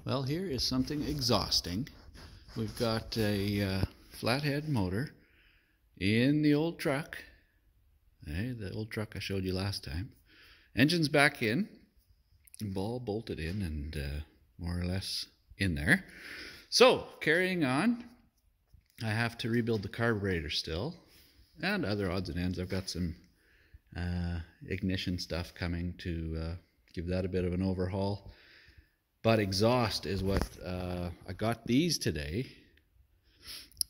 Well, here is something exhausting. We've got a flathead motor in the old truck. The old truck I showed you last time. Engine's back in, ball bolted in and more or less in there. So, carrying on, I have to rebuild the carburetor still and other odds and ends. I've got some ignition stuff coming to give that a bit of an overhaul. But exhaust is what I got these today.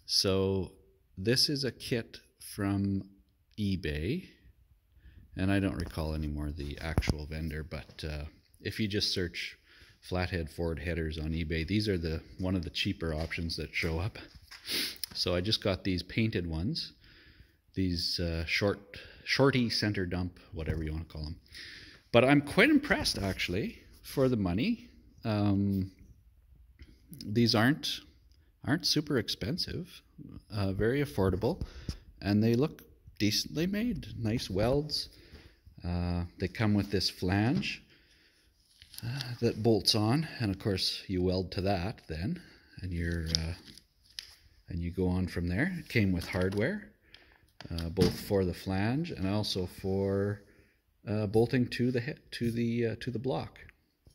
So this is a kit from eBay, and I don't recall anymore the actual vendor, but if you just search Flathead Ford headers on eBay, these are one of the cheaper options that show up. So I just got these painted ones, these shorty center dump, whatever you want to call them. But I'm quite impressed actually for the money. These aren't super expensive, very affordable, and they look decently made. Nice welds. They come with this flange that bolts on, and of course you weld to that then, and you go on from there. It came with hardware, both for the flange and also for bolting to the block,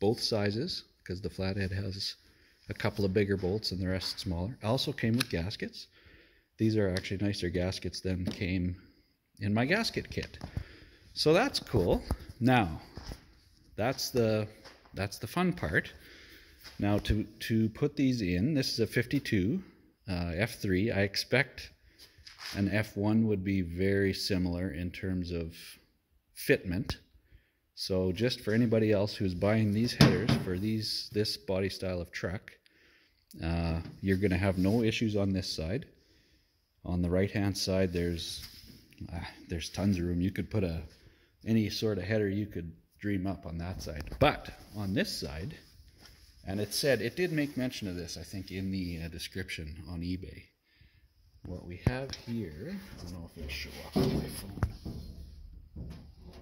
both sizes, because the Flathead has a couple of bigger bolts and the rest smaller. Also came with gaskets. These are actually nicer gaskets than came in my gasket kit. So that's cool. Now, that's the fun part. Now to put these in, this is a 52 F3. I expect an F1 would be very similar in terms of fitment. So just for anybody else who's buying these headers for this body style of truck, you're going to have no issues on this side. On the right hand side, there's tons of room. You could put any sort of header you could dream up on that side. But on this side, and it did make mention of this, I think, in the description on eBay. What we have here, I don't know if it'll show up on my phone.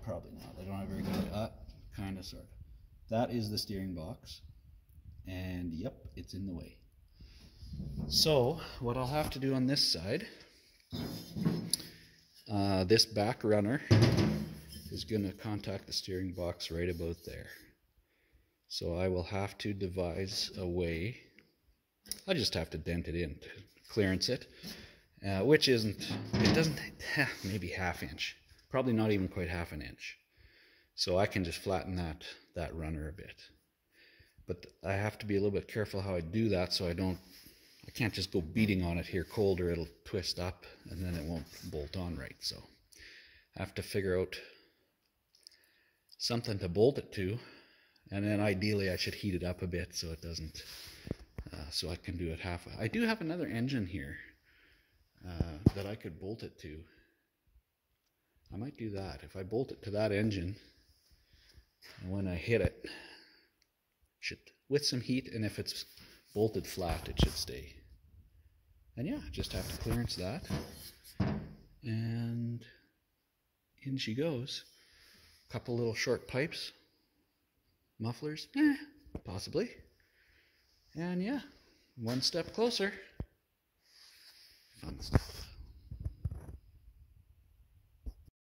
Probably not. I don't have very good. Kind of, sort of. That is the steering box, and yep, it's in the way. So what I'll have to do on this side, this back runner is going to contact the steering box right about there. So I will have to devise a way. I just have to dent it in to clearance it, which doesn't maybe ½ inch. Probably not even quite ½ an inch. So I can just flatten that runner a bit. But I have to be a little bit careful how I do that, so I can't just go beating on it here cold, or it'll twist up and then it won't bolt on right. So I have to figure out something to bolt it to, and then ideally I should heat it up a bit so it doesn't, so I can do it half. I do have another engine here that I could bolt it to. I might do that. If I bolt it to that engine, and when I hit it, with some heat, and if it's bolted flat, it should stay. And yeah, just have to clearance that. And in she goes. A couple little short pipes, mufflers, possibly. And yeah, one step closer. Fun stuff.